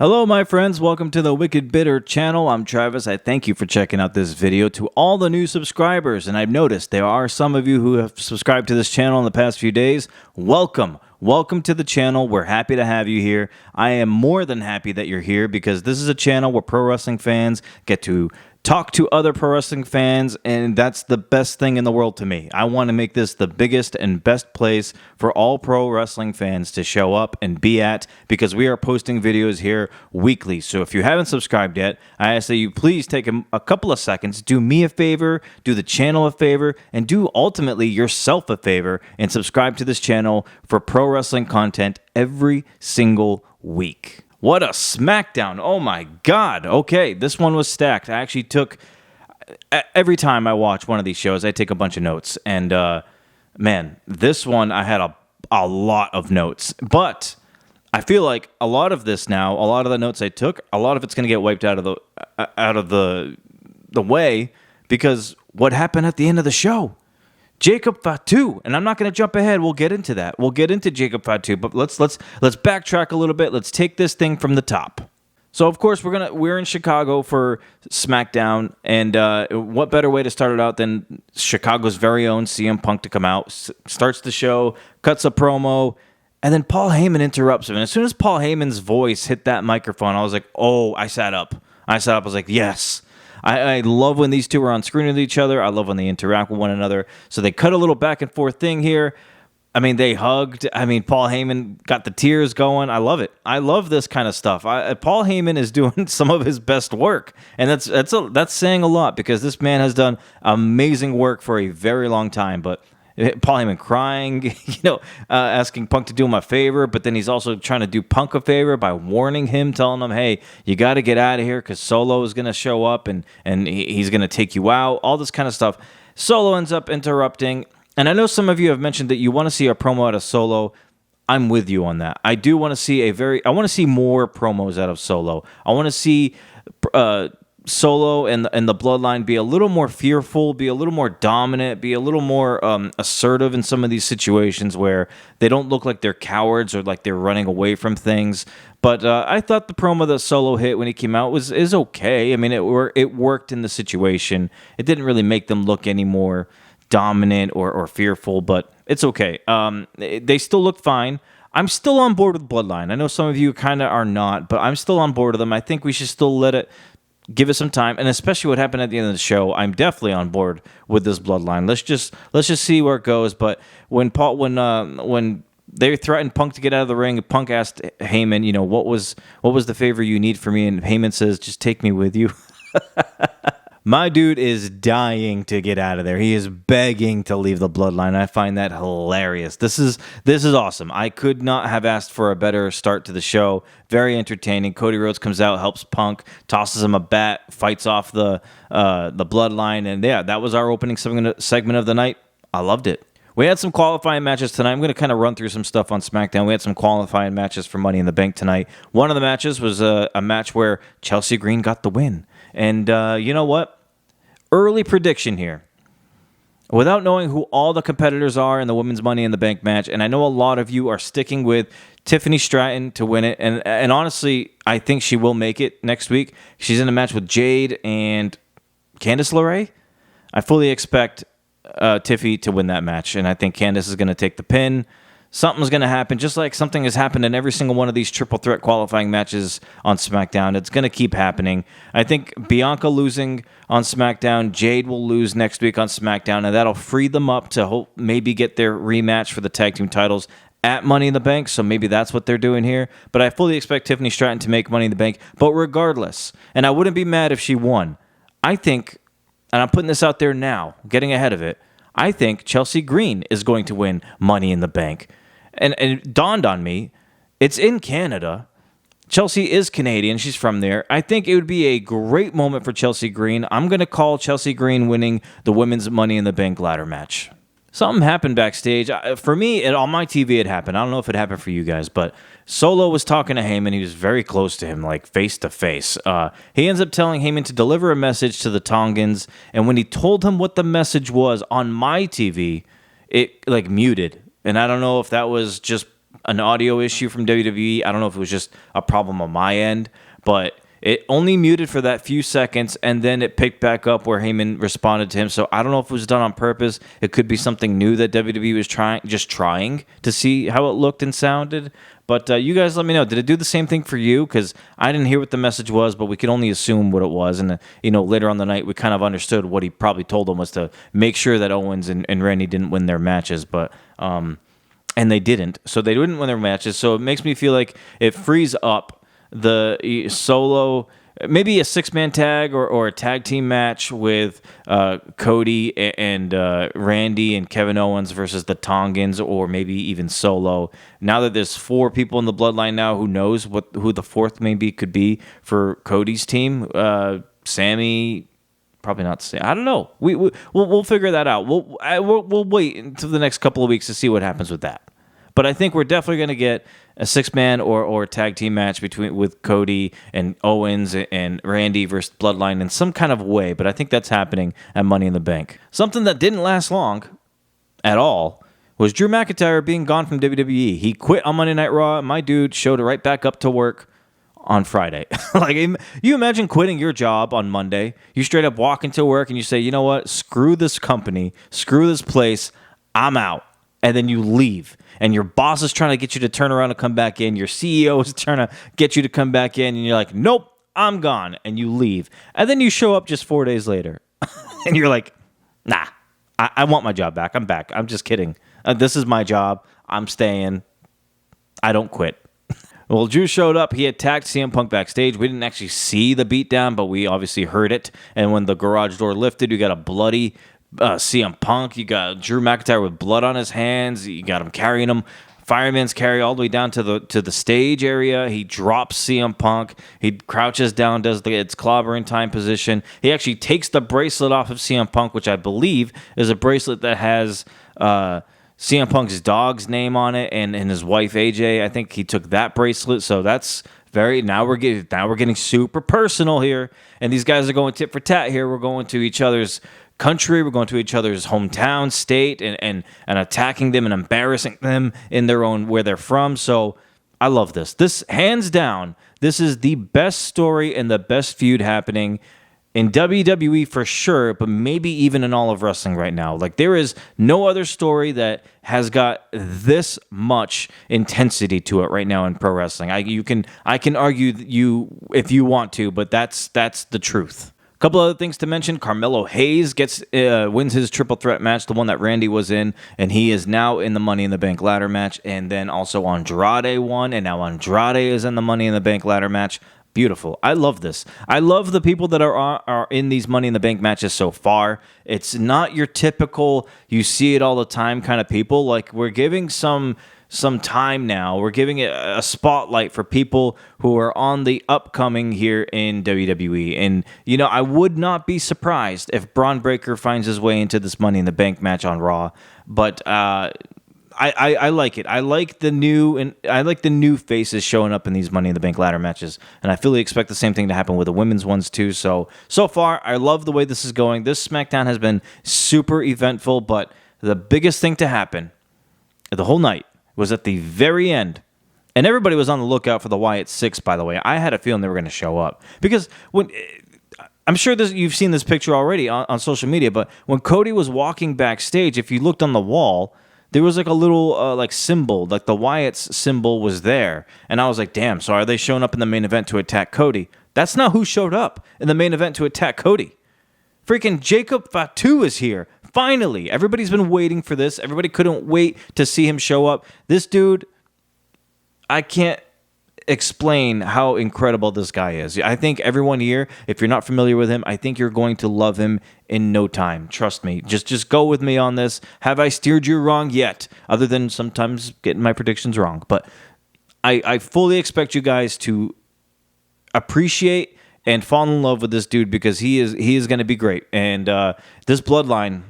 Hello, my friends. Welcome to the Wicked Bitter channel. I'm Travis. I thank you for checking out this video. To all the new subscribers, and I've noticed there are some of you who have subscribed to this channel in the past few days. Welcome. Welcome to the channel. We're happy to have you here. I am more than happy that you're here because this is a channel where pro wrestling fans get to talk to other pro wrestling fans, and that's the best thing in the world to me. I want to make this the biggest and best place for all pro wrestling fans to show up and be at, because we are posting videos here weekly. So if you haven't subscribed yet, I ask that you please take a couple of seconds, do me a favor, do the channel a favor, and do ultimately yourself a favor and subscribe to this channel for pro wrestling content every single week. What a SmackDown. Oh my God. Okay, this one was stacked. I actually took, every time I watch one of these shows, I take a bunch of notes. And man, this one I had a lot of notes. But I feel like a lot of this now, a lot of the notes I took, a lot of it's going to get wiped out of the way, because what happened at the end of the show? Jacob Fatu, and I'm not going to jump ahead. We'll get into that. We'll get into Jacob Fatu, but let's backtrack a little bit. Let's take this thing from the top. So of course we're in Chicago for SmackDown, and what better way to start it out than Chicago's very own CM Punk to come out, starts the show, cuts a promo, and then Paul Heyman interrupts him. And as soon as Paul Heyman's voice hit that microphone, I was like, oh, I sat up. I was like, yes. I love when these two are on screen with each other. I love when they interact with one another. So they cut a little back and forth thing here. I mean, they hugged. I mean, Paul Heyman got the tears going. I love it. I love this kind of stuff. Paul Heyman is doing some of his best work, and that's saying a lot, because this man has done amazing work for a very long time. But Paul Heyman crying, asking Punk to do him a favor, but then he's also trying to do Punk a favor by warning him, telling him, hey, you got to get out of here because Solo is going to show up and he's going to take you out, all this kind of stuff. Solo ends up interrupting, and I know some of you have mentioned that you want to see a promo out of Solo. I'm with you on that. I do want to see I want to see more promos out of Solo. I want to see Solo and the Bloodline be a little more fearful, be a little more dominant, be a little more assertive in some of these situations where they don't look like they're cowards or like they're running away from things. But I thought the promo that Solo hit when he came out is okay. I mean, it worked in the situation. It didn't really make them look any more dominant or fearful, but it's okay. They still look fine. I'm still on board with Bloodline. I know some of you kind of are not, but I'm still on board with them. I think we should still give it some time, and especially what happened at the end of the show, I'm definitely on board with this Bloodline. Let's just see where it goes. But when they threatened Punk to get out of the ring, Punk asked Heyman, what was the favor you need for me? And Heyman says, just take me with you. My dude is dying to get out of there. He is begging to leave the Bloodline. I find that hilarious. This is awesome. I could not have asked for a better start to the show. Very entertaining. Cody Rhodes comes out, helps Punk, tosses him a bat, fights off the Bloodline, and yeah, that was our opening segment of the night. I loved it. We had some qualifying matches tonight. I'm going to kind of run through some stuff on SmackDown. We had some qualifying matches for Money in the Bank tonight. One of the matches was a match where Chelsea Green got the win. And you know what? Early prediction here. Without knowing who all the competitors are in the Women's Money in the Bank match, and I know a lot of you are sticking with Tiffany Stratton to win it, and honestly, I think she will make it next week. She's in a match with Jade and Candice LeRae. I fully expect Tiffy to win that match, and I think Candice is going to take the pin. Something's going to happen, just like something has happened in every single one of these triple threat qualifying matches on SmackDown. It's going to keep happening. I think Bianca losing on SmackDown, Jade will lose next week on SmackDown, and that'll free them up to maybe get their rematch for the tag team titles at Money in the Bank, so maybe that's what they're doing here. But I fully expect Tiffany Stratton to make Money in the Bank. But regardless, and I wouldn't be mad if she won, I think, and I'm putting this out there now, getting ahead of it, I think Chelsea Green is going to win Money in the Bank. And it dawned on me, it's in Canada. Chelsea is Canadian. She's from there. I think it would be a great moment for Chelsea Green. I'm going to call Chelsea Green winning the Women's Money in the Bank ladder match. Something happened backstage. For me, on my TV, it happened. I don't know if it happened for you guys, but Solo was talking to Heyman. He was very close to him, like face to face. He ends up telling Heyman to deliver a message to the Tongans, and when he told him what the message was on my TV, it like muted. And I don't know if that was just an audio issue from WWE. I don't know if it was just a problem on my end, but it only muted for that few seconds, and then it picked back up where Heyman responded to him. So I don't know if it was done on purpose. It could be something new that WWE was trying to see how it looked and sounded. But you guys let me know. Did it do the same thing for you? Because I didn't hear what the message was, but we could only assume what it was. And, later on the night, we kind of understood what he probably told them was to make sure that Owens and Randy didn't win their matches. But and they didn't. So they didn't win their matches. So it makes me feel like it frees up the solo, maybe a 6-man tag or a tag team match with Cody and Randy and Kevin Owens versus the Tongans, or maybe even solo. Now that there's 4 people in the bloodline now, who knows who the 4th maybe could be for Cody's team? Sammy, probably not Sammy. I don't know. We'll figure that out. We'll wait until the next couple of weeks to see what happens with that. But I think we're definitely going to get a 6-man or tag team match with Cody and Owens and Randy versus Bloodline in some kind of way. But I think that's happening at Money in the Bank. Something that didn't last long at all was Drew McIntyre being gone from WWE. He quit on Monday Night Raw. My dude showed right back up to work on Friday. Like, you imagine quitting your job on Monday. You straight up walk into work and you say, you know what? Screw this company. Screw this place. I'm out. And then you leave. And your boss is trying to get you to turn around and come back in. Your CEO is trying to get you to come back in. And you're like, nope, I'm gone. And you leave. And then you show up just 4 days later. And you're like, nah, I want my job back. I'm back. I'm just kidding. This is my job. I'm staying. I don't quit. Well, Drew showed up. He attacked CM Punk backstage. We didn't actually see the beatdown, but we obviously heard it. And when the garage door lifted, you got a bloody CM Punk. You got Drew McIntyre with blood on his hands. You got him carrying him, fireman's carry, all the way down to the stage area. He drops CM Punk. He crouches down, does its clobbering time position. He actually takes the bracelet off of CM Punk, which I believe is a bracelet that has CM Punk's dog's name on it and his wife AJ. I think he took that bracelet. So that's now we're getting super personal here, and these guys are going tit for tat here. We're going to each other's country, we're going to each other's hometown, state, and attacking them and embarrassing them in their own, where they're from. So I love this. This, hands down, this is the best story and the best feud happening in WWE for sure, but maybe even in all of wrestling right now. Like, there is no other story that has got this much intensity to it right now in pro wrestling. I can argue if you want to, but that's the truth. A couple other things to mention. Carmelo Hayes wins his triple threat match, the one that Randy was in, and he is now in the Money in the Bank ladder match. And then also Andrade won, and now Andrade is in the Money in the Bank ladder match. Beautiful. I love this. I love the people that are in these Money in the Bank matches so far. It's not your typical, you see it all the time kind of people. Like, we're giving some time now. We're giving it a spotlight for people who are on the upcoming here in WWE. And, I would not be surprised if Braun Breaker finds his way into this Money in the Bank match on Raw. But I like it. I like the new faces showing up in these Money in the Bank ladder matches, and I fully expect the same thing to happen with the women's ones too. So far, I love the way this is going. This SmackDown has been super eventful, but the biggest thing to happen the whole night was at the very end. And everybody was on the lookout for the Wyatt Six, by the way. I had a feeling they were going to show up. Because I'm sure you've seen this picture already on social media, but when Cody was walking backstage, if you looked on the wall, there was like a little symbol, like the Wyatt's symbol was there. And I was like, damn, so are they showing up in the main event to attack Cody? That's not who showed up in the main event to attack Cody. Freaking Jacob Fatu is here. Finally, everybody's been waiting for this. Everybody couldn't wait to see him show up. This dude, I can't explain how incredible this guy is. I think everyone here, if you're not familiar with him, I think you're going to love him in no time. Trust me. Just go with me on this. Have I steered you wrong yet? Other than sometimes getting my predictions wrong. But I fully expect you guys to appreciate and fall in love with this dude, because he is going to be great. And this bloodline,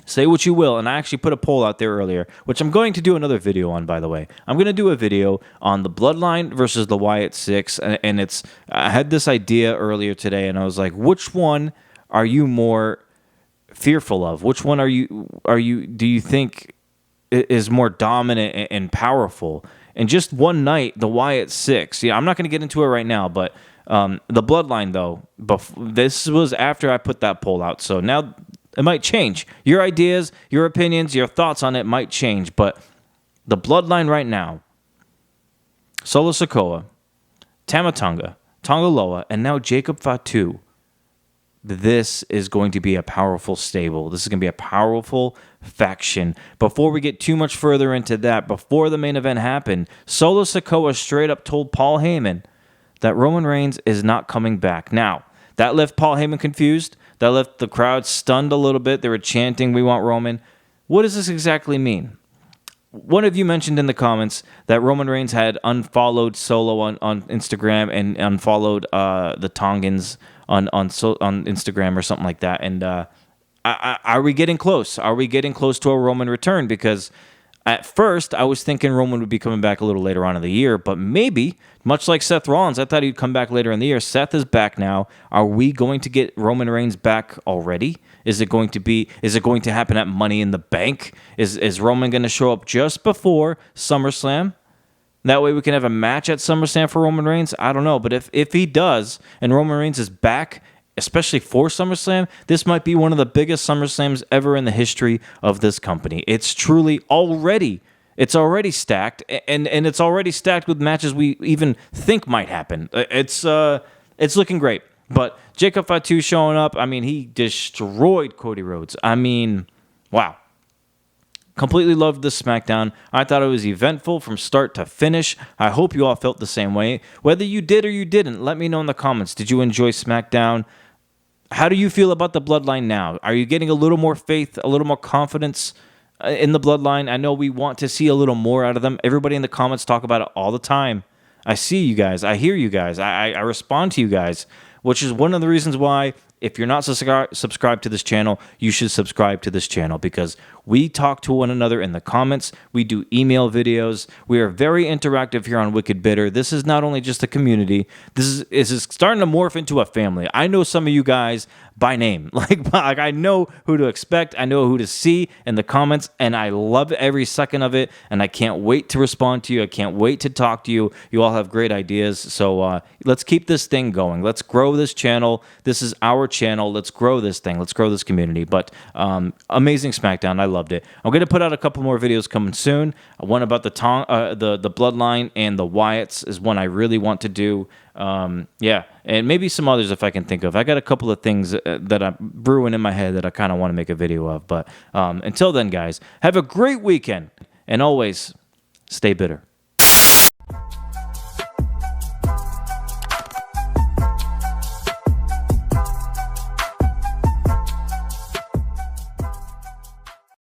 say what you will, and I actually put a poll out there earlier, which I'm going to do another video on, by the way. I'm going to do a video on the Bloodline versus the Wyatt Six, and I had this idea earlier today, and I was like, which one are you more fearful of? Which one do you think is more dominant and powerful. And just one night, the Wyatt 6. Yeah, I'm not going to get into it right now, but the Bloodline, though, this was after I put that poll out. So now it might change. Your ideas, your opinions, your thoughts on it might change. But the Bloodline right now, Solo Sikoa, Tama Tonga, Tonga Loa, and now Jacob Fatu. This is going to be a powerful stable. This is going to be a powerful faction. Before we get too much further into that, before the main event happened, Solo Sikoa straight up told Paul Heyman that Roman Reigns is not coming back. Now, that left Paul Heyman confused. That left the crowd stunned a little bit. They were chanting, "We want Roman." What does this exactly mean? One of you mentioned in the comments that Roman Reigns had unfollowed Solo on Instagram and unfollowed the Tongans on Instagram or something like that. And are we getting close? Are we getting close to a Roman return? Because at first, I was thinking Roman would be coming back a little later on in the year, but maybe, much like Seth Rollins, I thought he'd come back later in the year. Seth is back now. Are we going to get Roman Reigns back already? Is it going to happen at Money in the Bank? Is Roman going to show up just before SummerSlam? That way we can have a match at SummerSlam for Roman Reigns? I don't know, but if he does, and Roman Reigns is back, especially for SummerSlam, this might be one of the biggest SummerSlams ever in the history of this company. It's truly already stacked, and it's already stacked with matches we even think might happen. It's looking great. But Jacob Fatu showing up, I mean, he destroyed Cody Rhodes. I mean, wow. Completely loved this SmackDown. I thought it was eventful from start to finish. I hope you all felt the same way. Whether you did or you didn't, let me know in the comments. Did you enjoy SmackDown? How do you feel about the Bloodline now? Are you getting a little more faith, a little more confidence in the Bloodline? I know we want to see a little more out of them. Everybody in the comments talk about it all the time. I see you guys. I hear you guys. I respond to you guys, which is one of the reasons why, if you're not subscribed to this channel, you should subscribe to this channel, because we talk to one another in the comments. We do email videos. We are very interactive here on Wicked Bitter. This is not only just a community. This is starting to morph into a family. I know some of you guys by name. Like I know who to expect. I know who to see in the comments, and I love every second of it, and I can't wait to respond to you. I can't wait to talk to you. You all have great ideas, so let's keep this thing going. Let's grow this channel. This is our channel. Let's grow this thing. Let's grow this community. But amazing SmackDown. I loved it. I'm going to put out a couple more videos coming soon. One about the Bloodline and the Wyatts is one I really want to do. Yeah, and maybe some others if I can think of. I got a couple of things that I'm brewing in my head that I kind of want to make a video of. But until then, guys, have a great weekend. And always, stay bitter.